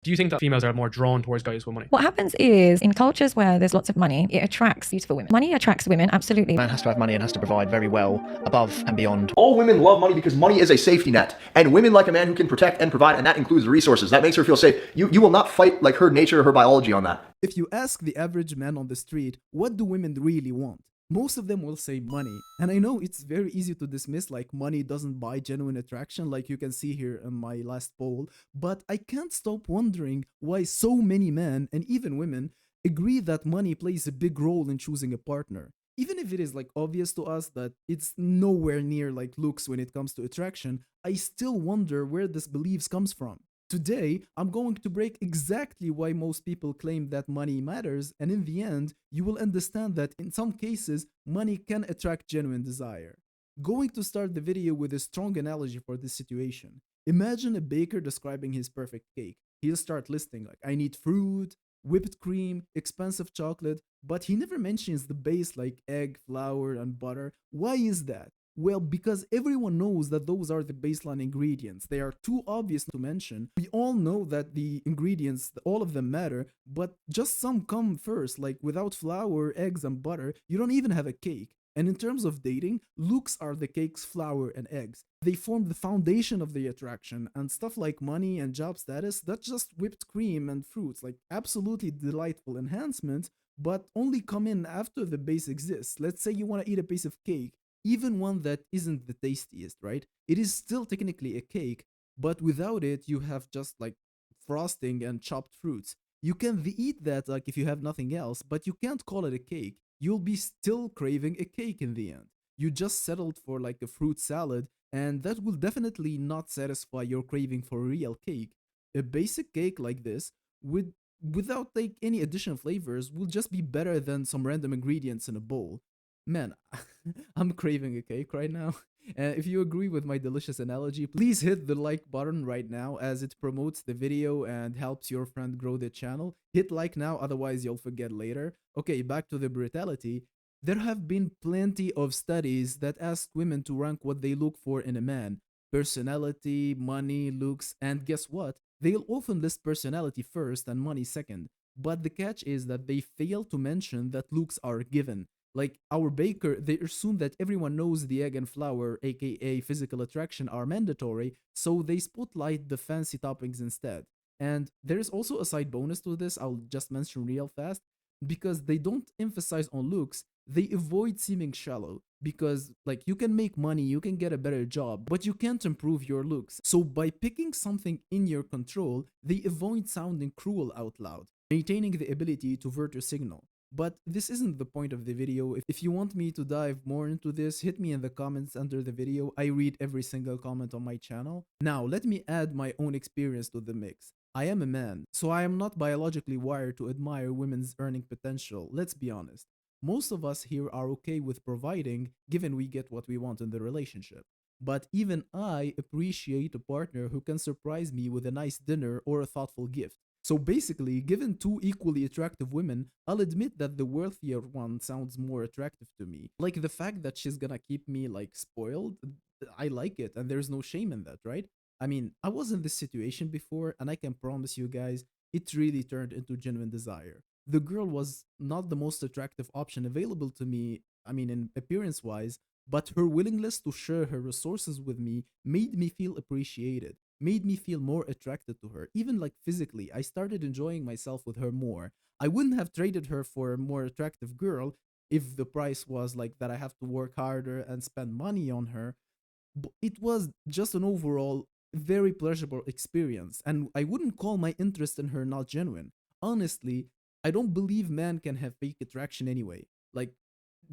Do you think that females are more drawn towards guys with money? What happens is in cultures where there's lots of money, it attracts beautiful women. Money attracts women, absolutely. Man has to have money and has to provide very well above and beyond. All women love money because money is a safety net. And women like a man who can protect and provide, and that includes resources. That makes her feel safe. You will not fight like her nature or her biology on that. If you ask the average man on the street, what do women really want? Most of them will say money. And I know it's very easy to dismiss, like money doesn't buy genuine attraction, like you can see here in my last poll, but I can't stop wondering why so many men, and even women, agree that money plays a big role in choosing a partner. Even if it is like obvious to us that it's nowhere near like looks when it comes to attraction, I still wonder where this beliefs comes from. Today, I'm going to break exactly why most people claim that money matters, and in the end, you will understand that in some cases, money can attract genuine desire. Going to start the video with a strong analogy for this situation. Imagine a baker describing his perfect cake. He'll start listing like, I need fruit, whipped cream, expensive chocolate, but he never mentions the base like egg, flour, and butter. Why is that? Well, because everyone knows that those are the baseline ingredients. They are too obvious to mention. We all know that the ingredients, all of them matter, but just some come first. Like without flour, eggs, and butter, you don't even have a cake. And in terms of dating, looks are the cake's flour and eggs. They form the foundation of the attraction, and stuff like money and job status, that's just whipped cream and fruits, like absolutely delightful enhancements, but only come in after the base exists. Let's say you want to eat a piece of cake, even one that isn't the tastiest, right? It is still technically a cake, but without it, you have just like frosting and chopped fruits. You can eat that like if you have nothing else, but you can't call it a cake. You'll be still craving a cake in the end. You just settled for like a fruit salad, and that will definitely not satisfy your craving for a real cake. A basic cake like this would without like any additional flavors will just be better than some random ingredients in a bowl. Man, I'm craving a cake right now. If you agree with my delicious analogy, please hit the like button right now as it promotes the video and helps your friend grow the channel. Hit like now, otherwise you'll forget later. Okay, back to the brutality. There have been plenty of studies that ask women to rank what they look for in a man. Personality, money, looks, and guess what? They'll often list personality first and money second. But the catch is that they fail to mention that looks are given. Like our baker, they assume that everyone knows the egg and flour, aka physical attraction, are mandatory, so they spotlight the fancy toppings instead. And there is also a side bonus to this, I'll just mention real fast. Because they don't emphasize on looks, they avoid seeming shallow. Because, like, you can make money, you can get a better job, but you can't improve your looks. So, by picking something in your control, they avoid sounding cruel out loud, maintaining the ability to virtue signal. But this isn't the point of the video. If you want me to dive more into this, hit me in the comments under the video. I read every single comment on my channel. Now, let me add my own experience to the mix. I am a man, so I am not biologically wired to admire women's earning potential, let's be honest. Most of us here are okay with providing, given we get what we want in the relationship. But even I appreciate a partner who can surprise me with a nice dinner or a thoughtful gift. So basically, given two equally attractive women, I'll admit that the wealthier one sounds more attractive to me. Like the fact that she's gonna keep me like spoiled, I like it, and there's no shame in that, right? I mean, I was in this situation before, and I can promise you guys, it really turned into genuine desire. The girl was not the most attractive option available to me, I mean, in appearance wise, but her willingness to share her resources with me made me feel appreciated, made me feel more attracted to her. Even like physically, I started enjoying myself with her more. I wouldn't have traded her for a more attractive girl if the price was like that I have to work harder and spend money on her. It was just an overall very pleasurable experience, and I wouldn't call my interest in her not genuine. Honestly, I don't believe man can have fake attraction anyway. Like,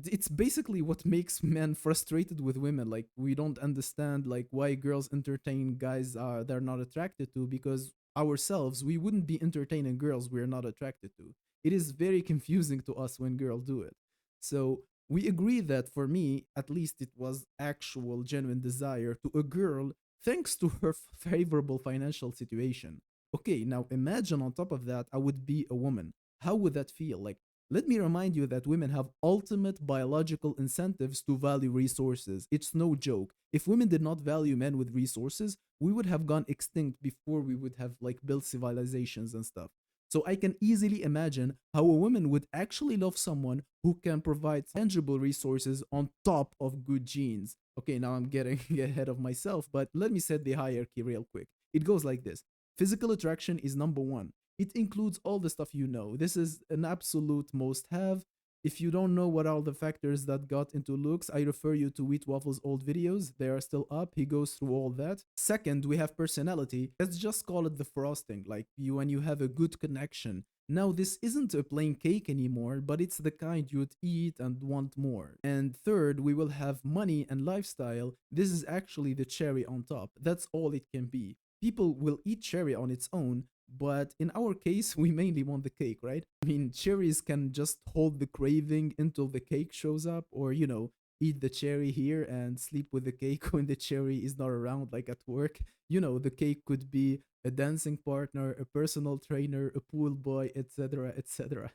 it's basically what makes men frustrated with women. Like, we don't understand like why girls entertain guys they're not attracted to, because ourselves we wouldn't be entertaining girls we're not attracted to. It is very confusing to us when girls do it. So we agree that for me, at least, it was actual genuine desire to a girl thanks to her favorable financial situation. Okay, now imagine on top of that, I would be a woman. How would that feel? Like, Let me remind you that women have ultimate biological incentives to value resources. It's no joke. If women did not value men with resources, we would have gone extinct before we would have like built civilizations and stuff. So I can easily imagine how a woman would actually love someone who can provide tangible resources on top of good genes. Okay, now I'm getting ahead of myself, but let me set the hierarchy real quick. It goes like this. Physical attraction is number one. It includes all the stuff you know. This is an absolute must have. If you don't know what are the factors that got into looks, I refer you to Wheat Waffle's old videos. They are still up. He goes through all that. Second, we have personality. Let's just call it the frosting, like you when you have a good connection. Now, this isn't a plain cake anymore, but it's the kind you'd eat and want more. And third, we will have money and lifestyle. This is actually the cherry on top. That's all it can be. People will eat cherry on its own, but in our case, we mainly want the cake, right? I mean, cherries can just hold the craving until the cake shows up, or, eat the cherry here and sleep with the cake when the cherry is not around, like at work. The cake could be a dancing partner, a personal trainer, a pool boy, etc., etc.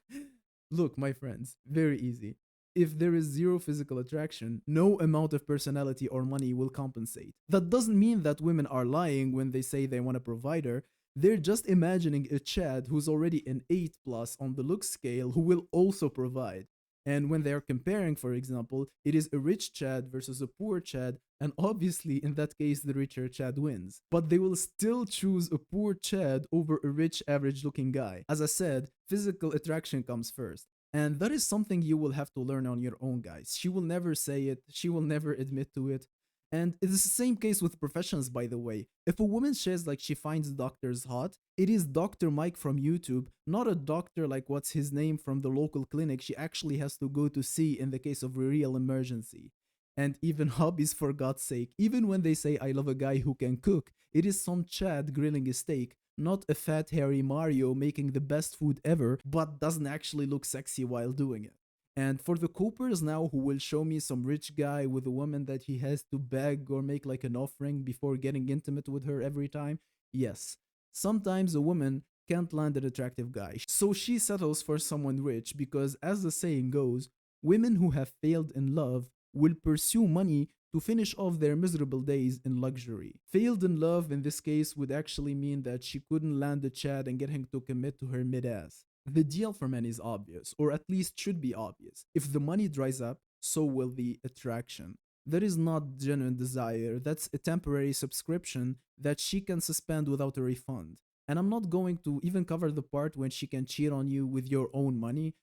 Look, my friends, very easy. If there is zero physical attraction, no amount of personality or money will compensate. That doesn't mean that women are lying when they say they want a provider. They're just imagining a Chad who's already an 8 plus on the look scale who will also provide. And when they are comparing, for example, it is a rich Chad versus a poor Chad, and obviously in that case the richer Chad wins. But they will still choose a poor Chad over a rich average looking guy. As I said, physical attraction comes first. And that is something you will have to learn on your own, guys. She will never say it, she will never admit to it. And it is the same case with professions, by the way. If a woman says like she finds doctors hot, it is Dr. Mike from YouTube, not a doctor like what's his name from the local clinic she actually has to go to see in the case of a real emergency. And even hobbies, for God's sake, even when they say I love a guy who can cook, it is some Chad grilling a steak, not a fat hairy Mario making the best food ever, but doesn't actually look sexy while doing it. And for the Coopers now who will show me some rich guy with a woman that he has to beg or make like an offering before getting intimate with her every time, yes, sometimes a woman can't land an attractive guy. So she settles for someone rich because, as the saying goes, women who have failed in love will pursue money to finish off their miserable days in luxury. Failed in love in this case would actually mean that she couldn't land a Chad and get him to commit to her mid-ass. The deal for men is obvious, or at least should be obvious. If the money dries up, so will the attraction. That is not genuine desire, that's a temporary subscription that she can suspend without a refund. And I'm not going to even cover the part when she can cheat on you with your own money.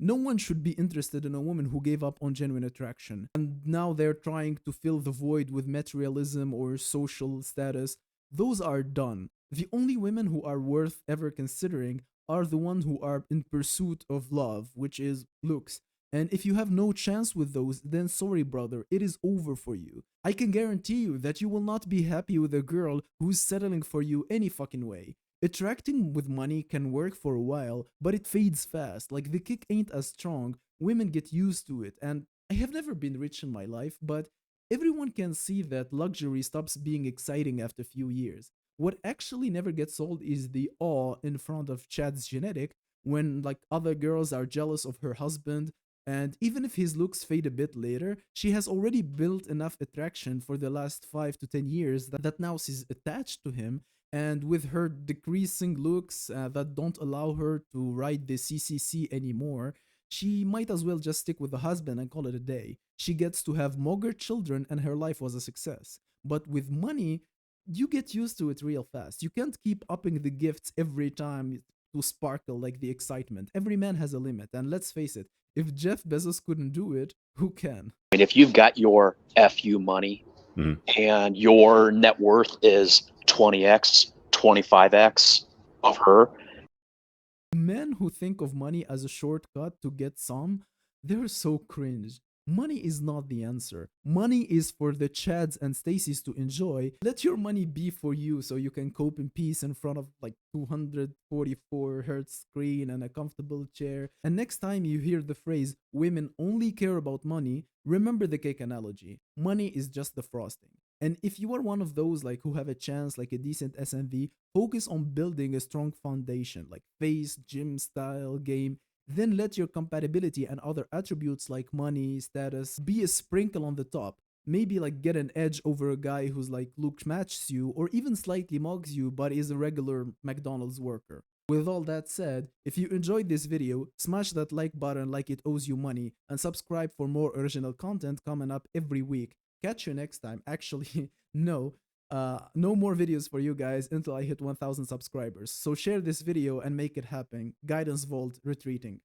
No one should be interested in a woman who gave up on genuine attraction. And now they're trying to fill the void with materialism or social status. Those are done. The only women who are worth ever considering are the ones who are in pursuit of love, which is looks. And if you have no chance with those, then sorry, brother, it is over for you. I can guarantee you that you will not be happy with a girl who's settling for you any fucking way. Attracting with money can work for a while, but it fades fast. Like the kick ain't as strong. Women get used to it. And I have never been rich in my life, but everyone can see that luxury stops being exciting after a few years. What actually never gets old is the awe in front of Chad's genetic when like other girls are jealous of her husband, and even if his looks fade a bit later, she has already built enough attraction for the last 5 to 10 years that now she's attached to him, and with her decreasing looks that don't allow her to ride the CCC anymore, she might as well just stick with the husband and call it a day. She gets to have mogger children and her life was a success. But with money, you get used to it real fast. You can't keep upping the gifts every time to sparkle like the excitement. Every man has a limit, and let's face it, if Jeff Bezos couldn't do it, who can? I mean, if you've got your FU money and your net worth is 20x, 25x of her. Men who think of money as a shortcut to get some, they're so cringe. Money is not the answer. Money is for the Chads and Stacys to enjoy. Let your money be for you so you can cope in peace in front of like 244 hertz screen and a comfortable chair. And next time you hear the phrase, women only care about money, remember the cake analogy. Money is just the frosting. And if you are one of those like who have a chance, like a decent SMV, focus on building a strong foundation, like face, gym style, game, then let your compatibility and other attributes like money, status be a sprinkle on the top. Maybe like get an edge over a guy who's like look matches you or even slightly mugs you but is a regular McDonald's worker. With all that said, if you enjoyed this video, smash that like button like it owes you money and subscribe for more original content coming up every week. Catch you next time. Actually, no more videos for you guys until I hit 1000 subscribers. So share this video and make it happen. Guidance Vault retreating.